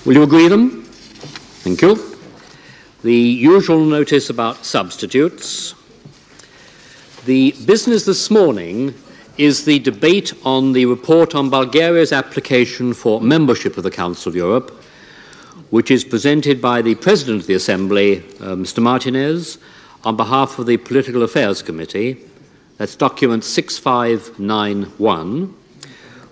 Will you agree them? Thank you. The usual notice about substitutes. The business this morning is the debate on the report on Bulgaria's application for membership of the Council of Europe, which is presented by the President of the Assembly, Mr. Martinez, on behalf of the Political Affairs Committee. That's document 6591,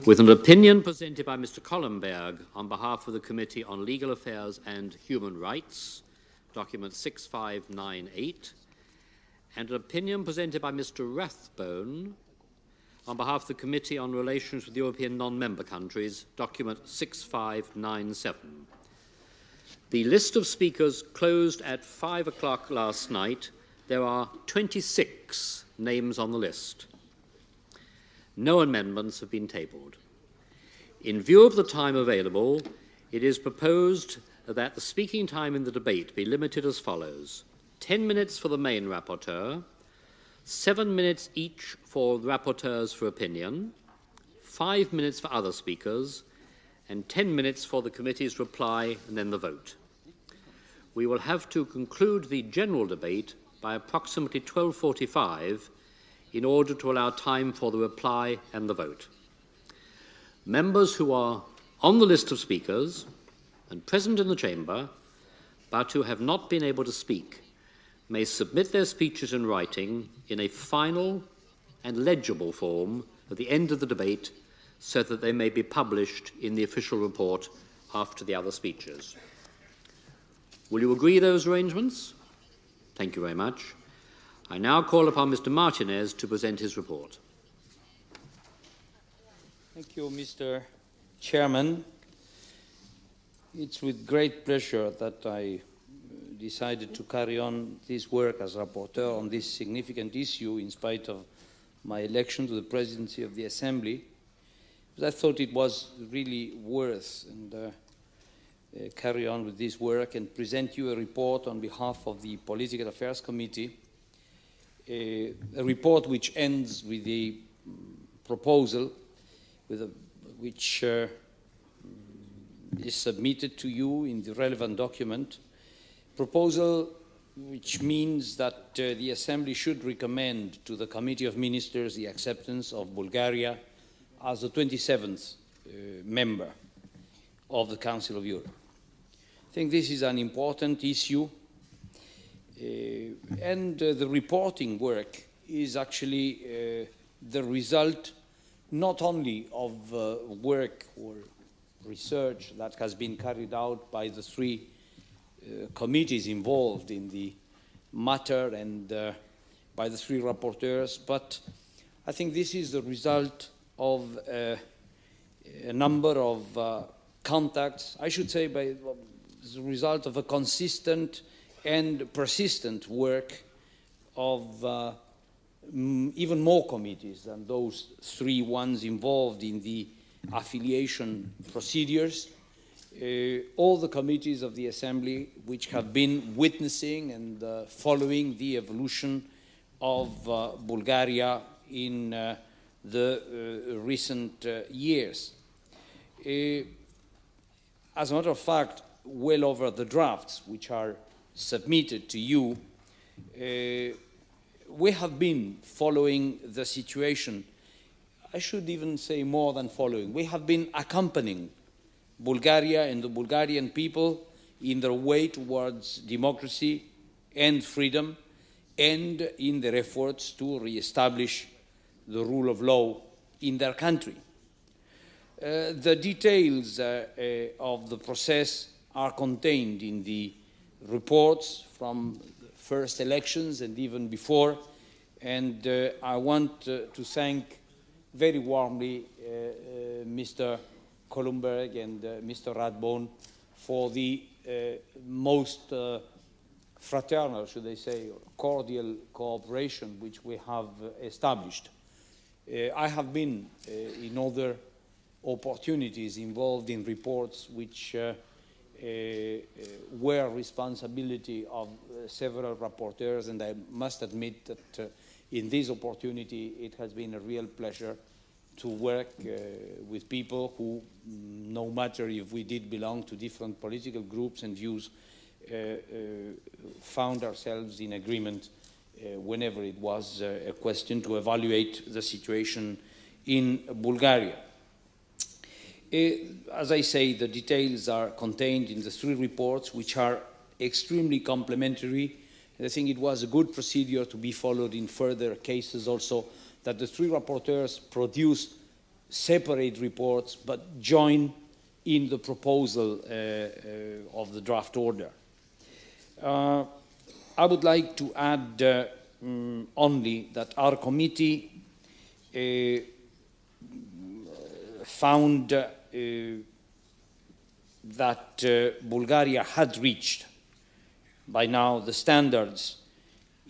with an opinion presented by Mr. Columberg on behalf of the Committee on Legal Affairs and Human Rights, document 6598, and an opinion presented by Mr. Rathbone on behalf of the Committee on Relations with European non-member countries, document 6597. The list of speakers closed at 5 o'clock last night. There are 26 names on the list. No amendments have been tabled. In view of the time available, it is proposed that the speaking time in the debate be limited as follows: 10 minutes for the main rapporteur, 7 minutes each for the rapporteurs for opinion, 5 minutes for other speakers, and 10 minutes for the committee's reply and then the vote. We will have to conclude the general debate by approximately 12:45 in order to allow time for the reply and the vote. Members who are on the list of speakers and present in the chamber, but who have not been able to speak, may submit their speeches in writing in a final and legible form at the end of the debate so that they may be published in the official report after the other speeches. Will you agree those arrangements? Thank you very much. I now call upon Mr. Martinez to present his report. Thank you, Mr. Chairman. It's with great pleasure that I decided to carry on this work as rapporteur on this significant issue in spite of my election to the presidency of the Assembly, because I thought it was really worth carry on with this work and present you a report on behalf of the Political Affairs Committee, a report which ends with a proposal which is submitted to you in the relevant document, proposal which means that the Assembly should recommend to the Committee of Ministers the acceptance of Bulgaria as the 27th member of the Council of Europe. I think this is an important issue, and the reporting work is actually the result not only of work or research that has been carried out by the three committees involved in the matter and by the three rapporteurs, but I think this is the result of a number of contacts, I should say by the result of a consistent and persistent work of even more committees than those three ones involved in the affiliation procedures. All the committees of the Assembly which have been witnessing and following the evolution of Bulgaria in the recent years. As a matter of fact, well over the drafts which are submitted to you, we have been following the situation. I should even say more than following. We have been accompanying Bulgaria and the Bulgarian people in their way towards democracy and freedom and in their efforts to re-establish the rule of law in their country. The details of the process are contained in the reports from the first elections and even before, and I want to thank very warmly Mr. Columberg and Mr. Rathbone for the most fraternal, should I say, cordial cooperation which we have established. I have been in other opportunities involved in reports which were responsibility of several rapporteurs, and I must admit that in this opportunity it has been a real pleasure to work with people who, no matter if we did belong to different political groups and views, found ourselves in agreement whenever it was a question to evaluate the situation in Bulgaria. As I say, the details are contained in the 3 reports, which are extremely complementary. And I think it was a good procedure to be followed in further cases also, that the 3 rapporteurs produce separate reports but join in the proposal of the draft order. I would like to add only that our committee found that Bulgaria had reached by now the standards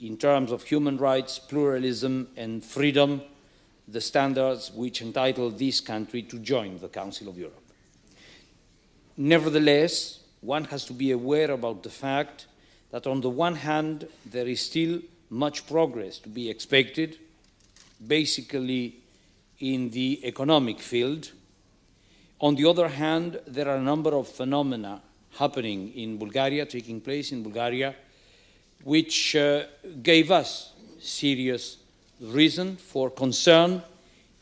in terms of human rights, pluralism and freedom, the standards which entitle this country to join the Council of Europe. Nevertheless, one has to be aware about the fact that on the one hand, there is still much progress to be expected, basically in the economic field. On the other hand, there are a number of phenomena happening in Bulgaria, taking place in Bulgaria, which gave us serious reason for concern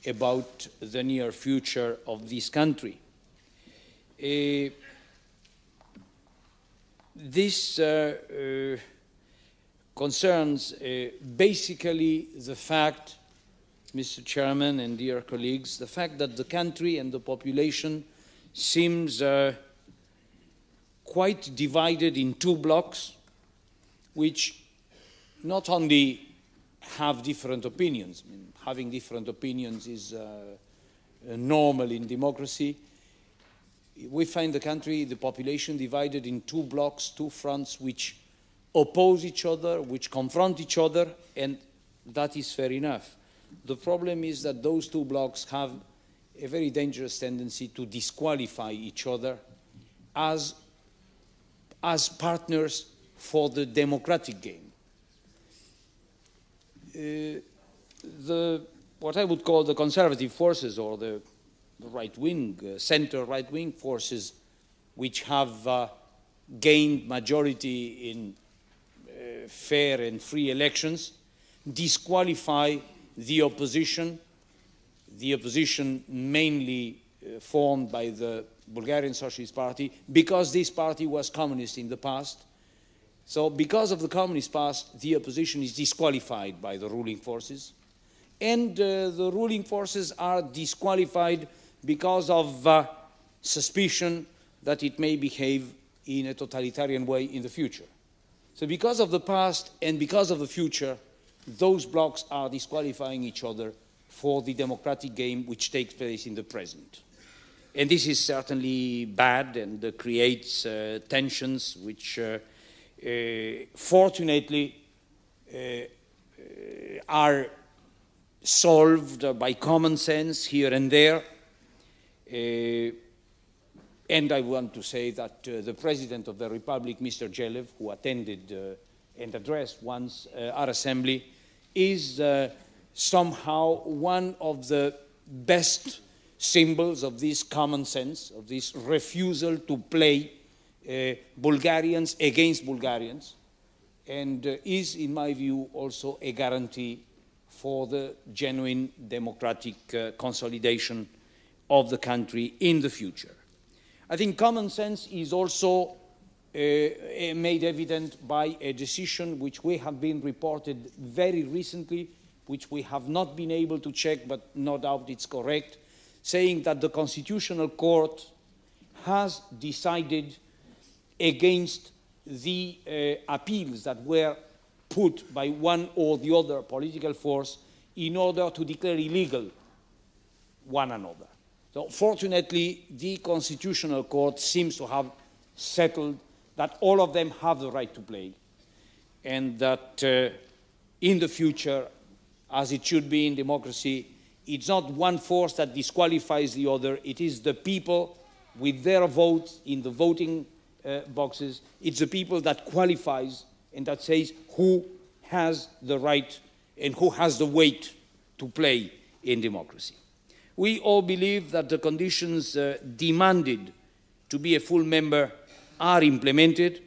about the near future of this country. This concerns basically the fact, Mr. Chairman and dear colleagues, the fact that the country and the population seems quite divided in 2 blocks, which not only have different opinions. I mean, having different opinions is normal in democracy. We find the country, the population divided in 2 blocks, 2 fronts which oppose each other, which confront each other, and that is fair enough. The problem is that those 2 blocks have a very dangerous tendency to disqualify each other as partners for the democratic game. What I would call the conservative forces, or the right-wing, center right-wing forces, which have gained majority in fair and free elections, disqualify the opposition mainly formed by the Bulgarian Socialist Party, because this party was communist in the past. So because of the communist past, the opposition is disqualified by the ruling forces, and the ruling forces are disqualified because of suspicion that it may behave in a totalitarian way in the future. So because of the past and because of the future, those blocs are disqualifying each other for the democratic game which takes place in the present. And this is certainly bad and creates tensions which fortunately are solved by common sense here and there. And I want to say that the President of the Republic, Mr. Geoffrey, who attended and addressed once our assembly, is somehow one of the best symbols of this common sense, of this refusal to play Bulgarians against Bulgarians, and is, in my view, also a guarantee for the genuine democratic consolidation of the country in the future. I think common sense is also made evident by a decision which we have been reported very recently, which we have not been able to check, but no doubt it's correct, saying that the Constitutional Court has decided against the appeals that were put by one or the other political force in order to declare illegal one another. So fortunately, the Constitutional Court seems to have settled that all of them have the right to play, and that in the future, as it should be in democracy, it's not one force that disqualifies the other, it is the people with their votes in the voting boxes, it's the people that qualifies and that says who has the right and who has the weight to play in democracy. We all believe that the conditions demanded to be a full member are implemented.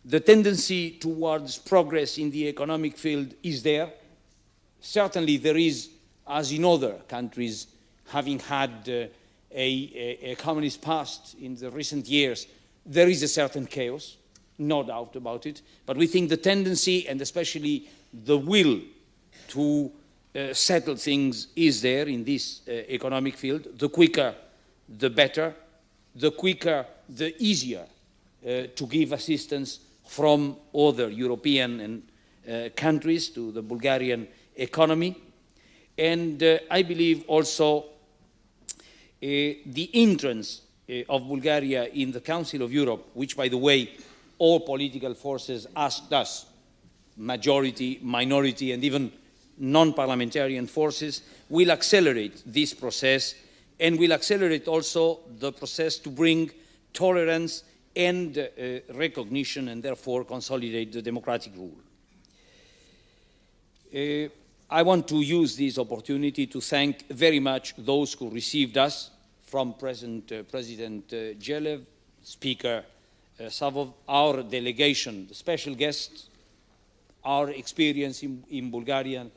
The tendency towards progress in the economic field is there. Certainly there is, as in other countries, having had a communist past in the recent years, there is a certain chaos, no doubt about it. But we think the tendency, and especially the will to settle things, is there in this economic field. The quicker, the better. The quicker, the easier to give assistance from other European countries to the Bulgarian economy. And I believe also the entrance of Bulgaria in the Council of Europe, which, by the way, all political forces asked us, majority, minority, and even non-parliamentarian forces, will accelerate this process and will accelerate also the process to bring tolerance and recognition, and therefore consolidate the democratic rule. I want to use this opportunity to thank very much those who received us, from President Gelev, Speaker Savov, our delegation, the special guests. Our experience in Bulgaria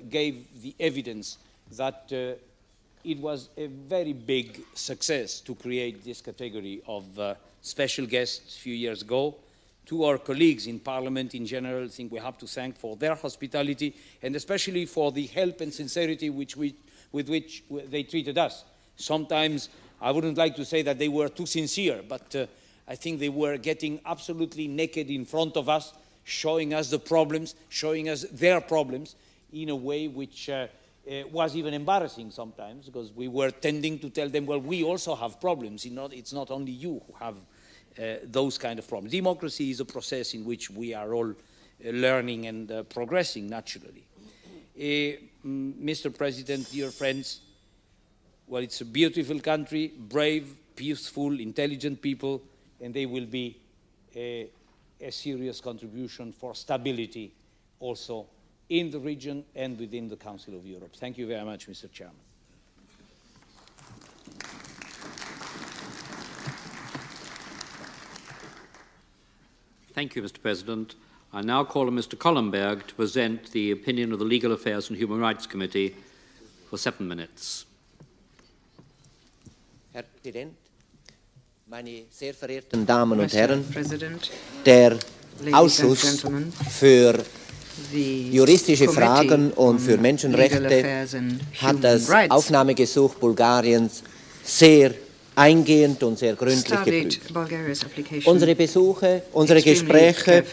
gave the evidence that it was a very big success to create this category of special guests a few years ago. To our colleagues in Parliament in general, I think we have to thank for their hospitality, and especially for the help and sincerity with which they treated us. Sometimes I wouldn't like to say that they were too sincere, but I think they were getting absolutely naked in front of us, showing us the problems, showing us their problems in a way which was even embarrassing sometimes, because we were tending to tell them, well, we also have problems. It's not only you who have those kind of problems. Democracy is a process in which we are all learning and progressing naturally. Mr. President, dear friends, well, it's a beautiful country, brave, peaceful, intelligent people, and they will be a serious contribution for stability also in the region and within the Council of Europe. Thank you very much, Mr. Chairman. Thank you, Mr. President. I now call on Mr. Columberg to present the opinion of the Legal Affairs and Human Rights Committee for 7 minutes. Herr Präsident, meine sehr verehrten Damen und Herren, der Ausschuss für juristische Fragen und für Menschenrechte hat das Aufnahmegesuch Bulgariens sehr eingehend und sehr gründlich geprüft. Unsere Besuche, unsere Gespräche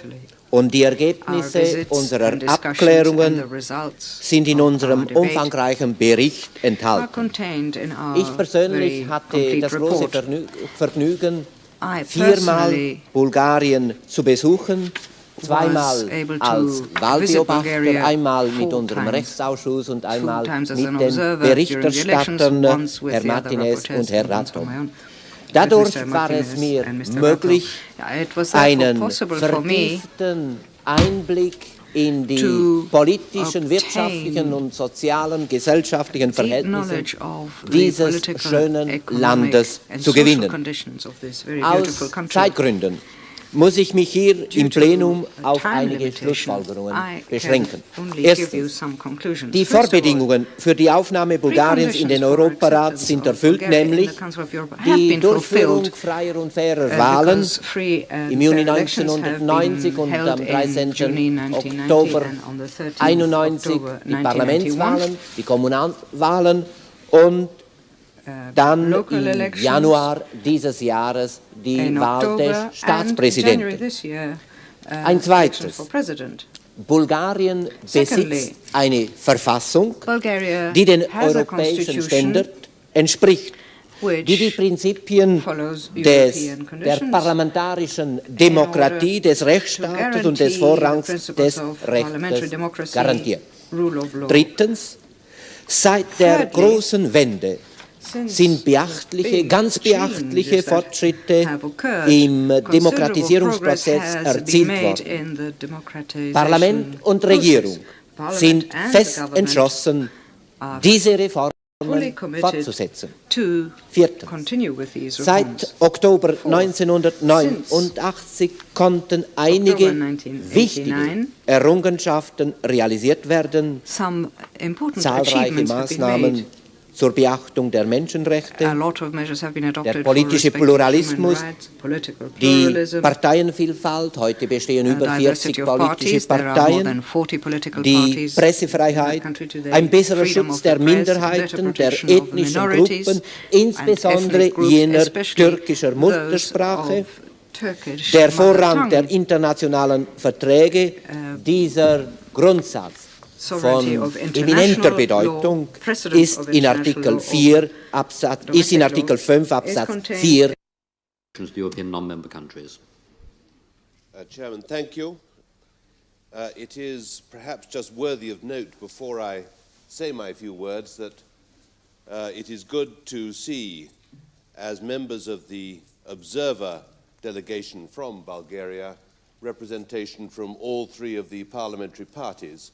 und die Ergebnisse unserer Abklärungen sind in unserem umfangreichen Bericht enthalten. Ich persönlich hatte das große Vergnügen, 4-mal Bulgarien zu besuchen, 2-mal als Wahlbeobachter, einmal mit unserem Rechtsausschuss und einmal mit den Berichterstattern, Herr Martinez und Herr Rathbone. Dadurch war es mir möglich, einen vertieften Einblick in die politischen, wirtschaftlichen und sozialen, gesellschaftlichen Verhältnisse dieses schönen Landes zu gewinnen. Aus Zeitgründen muss ich mich hier im Plenum auf einige Schlussfolgerungen beschränken. Erstens, die Vorbedingungen für die Aufnahme Bulgariens in den Europarat sind erfüllt, nämlich die Durchführung freier und fairer Wahlen im Juni 1990 und am 13. Oktober 1991 die Parlamentswahlen, die Kommunalwahlen und dann im Januar dieses Jahres die Wahl des Staatspräsidenten. Ein zweites. Bulgarien besitzt eine Verfassung, die den europäischen Standard entspricht, die die Prinzipien der parlamentarischen Demokratie, des Rechtsstaates und des Vorrangs des Rechts garantiert. Drittens, seit der großen Wende sind ganz beachtliche Fortschritte im Demokratisierungsprozess erzielt worden. Parlament und Regierung sind fest entschlossen, diese Reformen fortzusetzen. Viertens. Seit Oktober 1989 konnten einige wichtige Errungenschaften realisiert werden, zahlreiche Maßnahmen zur Beachtung der Menschenrechte, der politische Pluralismus, die Parteienvielfalt, heute bestehen über 40 politische Parteien, die Pressefreiheit, ein besserer Schutz der Minderheiten, der ethnischen Gruppen, insbesondere jener türkischer Muttersprache, der Vorrang der internationalen Verträge, dieser Grundsatz von eminenter Bedeutung ist in Artikel 5 Absatz 4. The European non-member countries. Chairman, thank you. It is perhaps just worthy of note before I say my few words that it is good to see, as members of the observer delegation from Bulgaria, representation from all three of the parliamentary parties.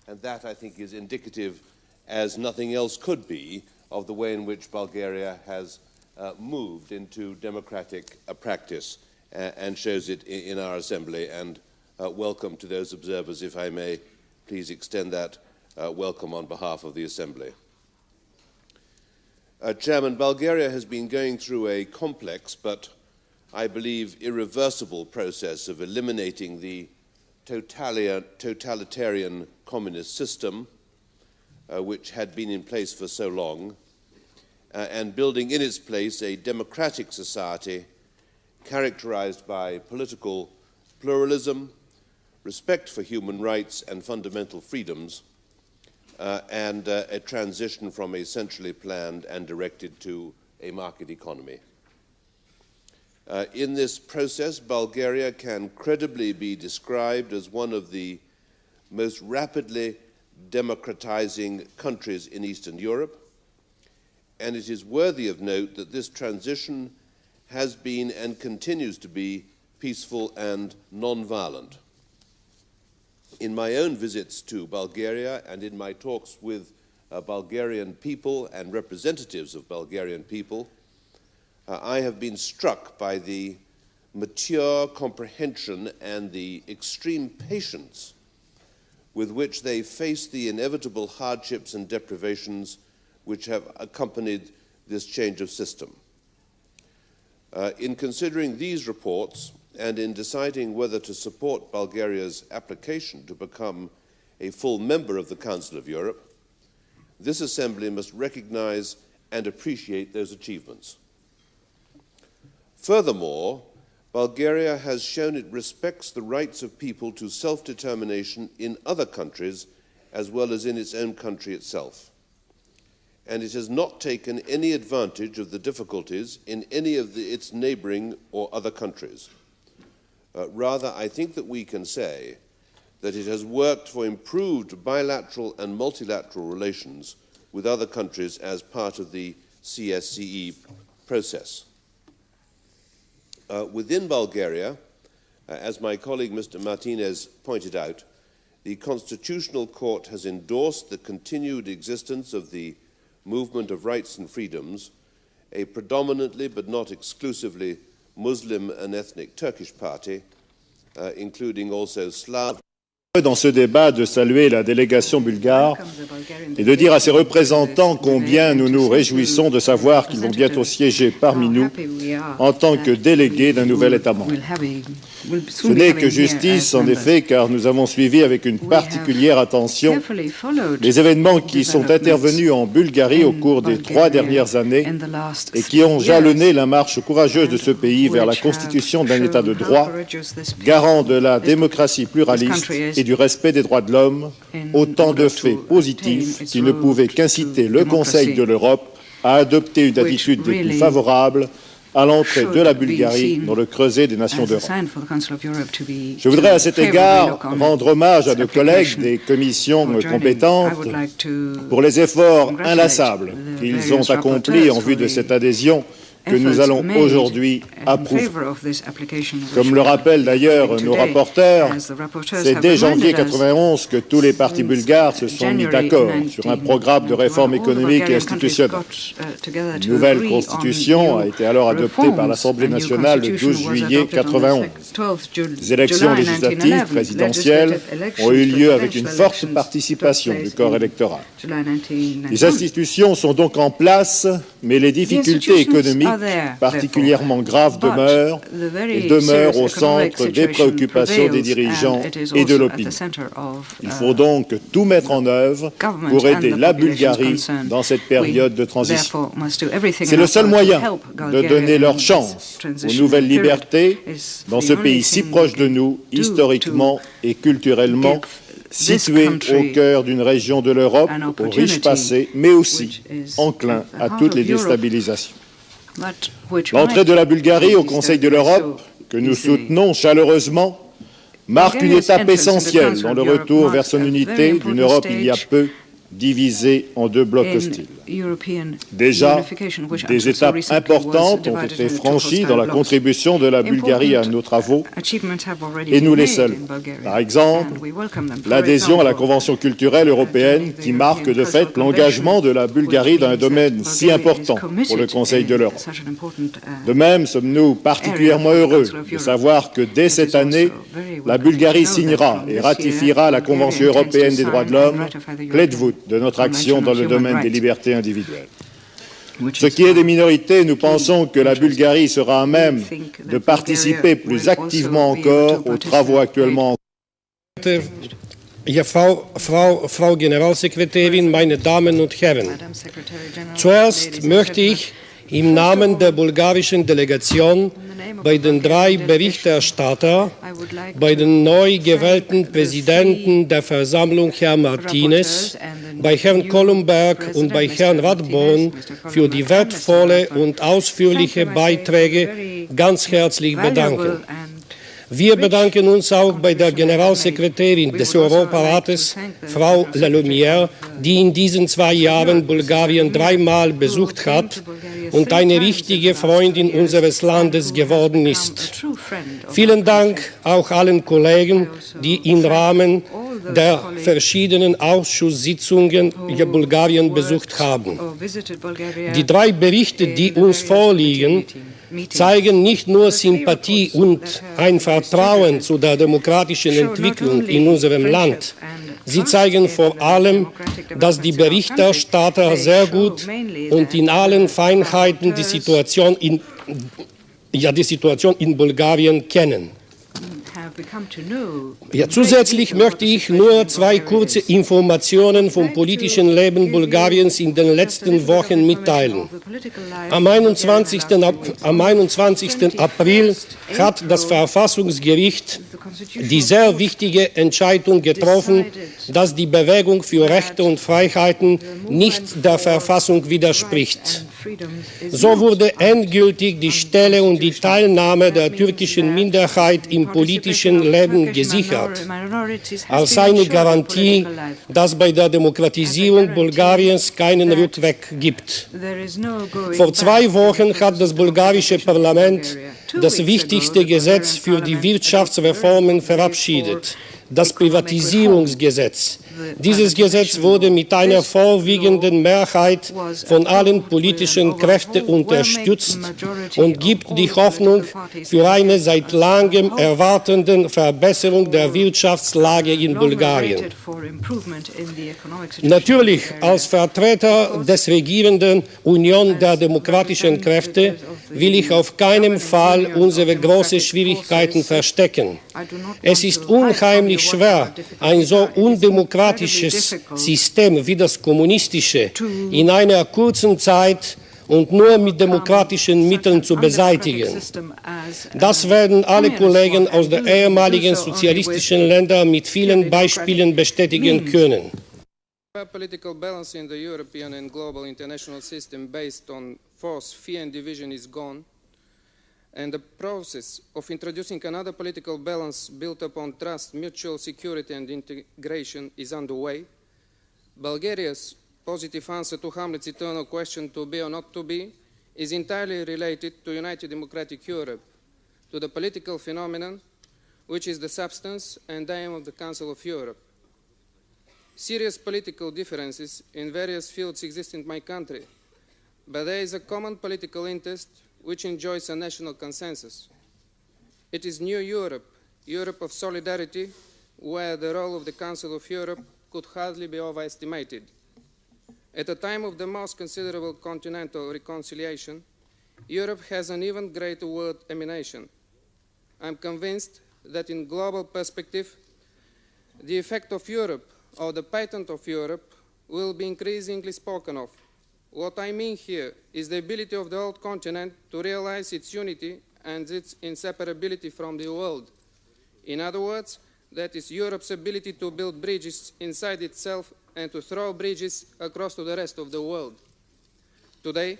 And that, I think, is indicative, as nothing else could be, of the way in which Bulgaria has moved into democratic practice and shows it in our assembly. And welcome to those observers, if I may please extend that welcome on behalf of the assembly. Chairman, Bulgaria has been going through a complex but, I believe, irreversible process of eliminating the totalitarian communist system, which had been in place for so long, and building in its place a democratic society characterized by political pluralism, respect for human rights and fundamental freedoms, and a transition from a centrally planned and directed to a market economy. In this process, Bulgaria can credibly be described as one of the most rapidly democratizing countries in Eastern Europe, and it is worthy of note that this transition has been and continues to be peaceful and non-violent. In my own visits to Bulgaria and in my talks with Bulgarian people and representatives of Bulgarian people, I have been struck by the mature comprehension and the extreme patience with which they face the inevitable hardships and deprivations which have accompanied this change of system. In considering these reports and in deciding whether to support Bulgaria's application to become a full member of the Council of Europe, this Assembly must recognize and appreciate those achievements. Furthermore, Bulgaria has shown it respects the rights of people to self-determination in other countries as well as in its own country itself. And it has not taken any advantage of the difficulties in any of its neighboring or other countries. Rather, I think that we can say that it has worked for improved bilateral and multilateral relations with other countries as part of the CSCE process. Within Bulgaria, as my colleague Mr. Martinez pointed out, the Constitutional Court has endorsed the continued existence of the Movement of Rights and Freedoms, a predominantly but not exclusively Muslim and ethnic Turkish party, including also Slav. Dans ce débat, de saluer la délégation bulgare et de dire à ses représentants combien nous nous réjouissons de savoir qu'ils vont bientôt siéger parmi nous en tant que délégués d'un nouvel État membre. Ce n'est que justice, en effet, car nous avons suivi avec une particulière attention les événements qui sont intervenus en Bulgarie au cours des 3 dernières années et qui ont jalonné la marche courageuse de ce pays vers la constitution d'un État de droit, garant de la démocratie pluraliste et du respect des droits de l'homme, autant de faits positifs qui ne pouvaient qu'inciter le Conseil de l'Europe à adopter une attitude des plus favorables à l'entrée de la Bulgarie dans le creuset des nations d'Europe. Je voudrais à cet égard rendre hommage à nos collègues des commissions compétentes pour les efforts inlassables qu'ils ont accomplis en vue de cette adhésion que nous allons aujourd'hui approuver. Comme le rappellent d'ailleurs nos rapporteurs, c'est dès janvier 1991 que tous les partis bulgares se sont mis d'accord sur un programme de réforme économique et institutionnelle. Une nouvelle constitution a été alors adoptée par l'Assemblée nationale le 12 juillet 1991. Les élections législatives présidentielles ont eu lieu avec une forte participation du corps électoral. Les institutions sont donc en place, mais les difficultés économiques particulièrement graves demeurent et demeurent au centre des préoccupations des dirigeants et de l'opinion. Il faut donc tout mettre en œuvre pour aider la Bulgarie dans cette période de transition. C'est le seul moyen de donner leur chance aux nouvelles libertés dans ce pays si proche de nous, historiquement et culturellement, situé au cœur d'une région de l'Europe au riche passé, mais aussi enclin à toutes les déstabilisations. L'entrée de la Bulgarie au Conseil de l'Europe, que nous soutenons chaleureusement, marque une étape essentielle dans le retour vers son unité d'une Europe il y a peu divisée en deux blocs hostiles. Déjà, des étapes importantes ont été franchies dans la contribution de la Bulgarie à nos travaux, et nous les saluons. Par exemple, l'adhésion à la Convention culturelle européenne qui marque de fait l'engagement de la Bulgarie dans un domaine si important pour le Conseil de l'Europe. De même, sommes-nous particulièrement heureux de savoir que dès cette année, la Bulgarie signera et ratifiera la Convention européenne des droits de l'homme, clé de voûte de notre action dans le domaine des libertés individuelles. Ce qui est des minorités, nous pensons que la Bulgarie sera à même de participer plus activement encore aux travaux actuellement en cours. Frau Generalsekretärin, meine Damen und Herren, zuerst möchte ich im Namen der bulgarischen Delegation bei den drei Berichterstattern, bei den neu gewählten Präsidenten der Versammlung, Herrn Martinez, bei Herrn Columberg und bei Herrn Rathbone für die wertvolle und ausführliche Beiträge ganz herzlich bedanken. Wir bedanken uns auch bei der Generalsekretärin des Europarates, Frau Lelumière, die in diesen 2 Jahren Bulgarien 3-mal besucht hat und eine richtige Freundin unseres Landes geworden ist. Vielen Dank auch allen Kollegen, die im Rahmen der verschiedenen Ausschusssitzungen Bulgarien besucht haben. Die 3 Berichte, die uns vorliegen, zeigen nicht nur Sympathie und ein Vertrauen zu der demokratischen Entwicklung in unserem Land. Sie zeigen vor allem, dass die Berichterstatter sehr gut und in allen Feinheiten die Situation in Bulgarien kennen. Ja, zusätzlich möchte ich nur 2 kurze Informationen vom politischen Leben Bulgariens in den letzten Wochen mitteilen. Am 21. April hat das Verfassungsgericht die sehr wichtige Entscheidung getroffen, dass die Bewegung für Rechte und Freiheiten nicht der Verfassung widerspricht. So wurde endgültig die Stelle und die Teilnahme der türkischen Minderheit im politischen Leben gesichert, als eine Garantie, dass bei der Demokratisierung Bulgariens keinen Rückweg gibt. Vor 2 Wochen hat das bulgarische Parlament das wichtigste Gesetz für die Wirtschaftsreformen verabschiedet, das Privatisierungsgesetz. Dieses Gesetz wurde mit einer vorwiegenden Mehrheit von allen politischen Kräften unterstützt und gibt die Hoffnung für eine seit langem erwartende Verbesserung der Wirtschaftslage in Bulgarien. Natürlich, als Vertreter des regierenden Union der demokratischen Kräfte will ich auf keinen Fall unsere großen Schwierigkeiten verstecken. Es ist unheimlich schwer, ein so undemokratisches System wie das kommunistische in einer kurzen Zeit und nur mit demokratischen Mitteln zu beseitigen. Das werden alle Kollegen aus den ehemaligen sozialistischen Ländern mit vielen Beispielen bestätigen können. Political balance in the European and global international system based on force, fear and division is gone, and the process of introducing another political balance built upon trust, mutual security and integration is underway. Bulgaria's positive answer to Hamlet's eternal question to be or not to be is entirely related to United Democratic Europe, to the political phenomenon which is the substance and aim of the Council of Europe. Serious political differences in various fields exist in my country, but there is a common political interest which enjoys a national consensus. It is New Europe, Europe of solidarity, where the role of the Council of Europe could hardly be overestimated. At a time of the most considerable continental reconciliation, Europe has an even greater world emanation. I am convinced that in global perspective, the effect of Europe, or the patent of Europe, will be increasingly spoken of. What I mean here is the ability of the old continent to realize its unity and its inseparability from the world. In other words, that is Europe's ability to build bridges inside itself and to throw bridges across to the rest of the world. Today,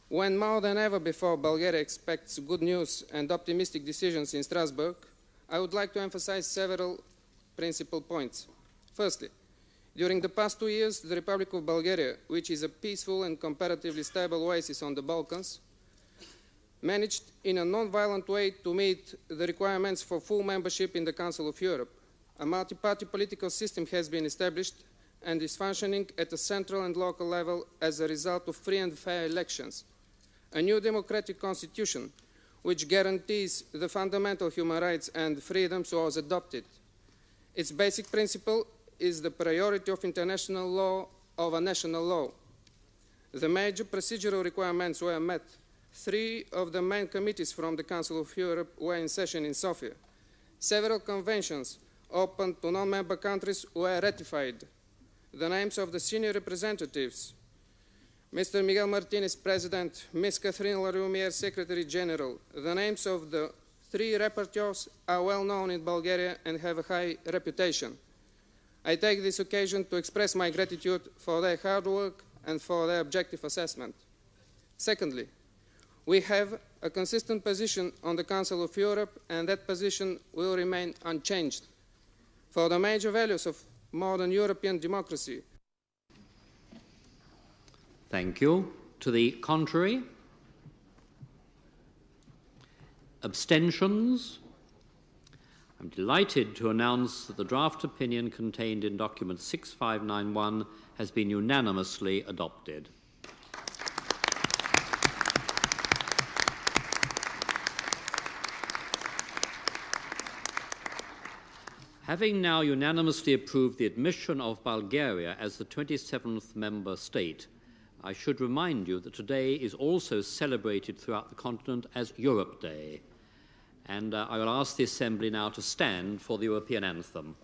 when more than ever before Bulgaria expects good news and optimistic decisions in Strasbourg, I would like to emphasize several principal points. Firstly, during the past 2 years, the Republic of Bulgaria, which is a peaceful and comparatively stable oasis on the Balkans, managed in a non-violent way to meet the requirements for full membership in the Council of Europe. A multi-party political system has been established and is functioning at a central and local level as a result of free and fair elections. A new democratic constitution, which guarantees the fundamental human rights and freedoms, was adopted. Its basic principle is the priority of international law over national law. The major procedural requirements were met. 3 of the main committees from the Council of Europe were in session in Sofia. Several conventions open to non-member countries were ratified. The names of the senior representatives, Mr. Miguel Martinez, President, Ms. Catherine Larumiere, Secretary General, the names of the 3 rapporteurs are well known in Bulgaria and have a high reputation. I take this occasion to express my gratitude for their hard work and for their objective assessment. Secondly, we have a consistent position on the Council of Europe, and that position will remain unchanged. For the major values of modern European democracy. Thank you. To the contrary? Abstentions? I'm delighted to announce that the draft opinion contained in document 6591 has been unanimously adopted. Having now unanimously approved the admission of Bulgaria as the 27th member state, I should remind you that today is also celebrated throughout the continent as Europe Day. And I will ask the Assembly now to stand for the European anthem.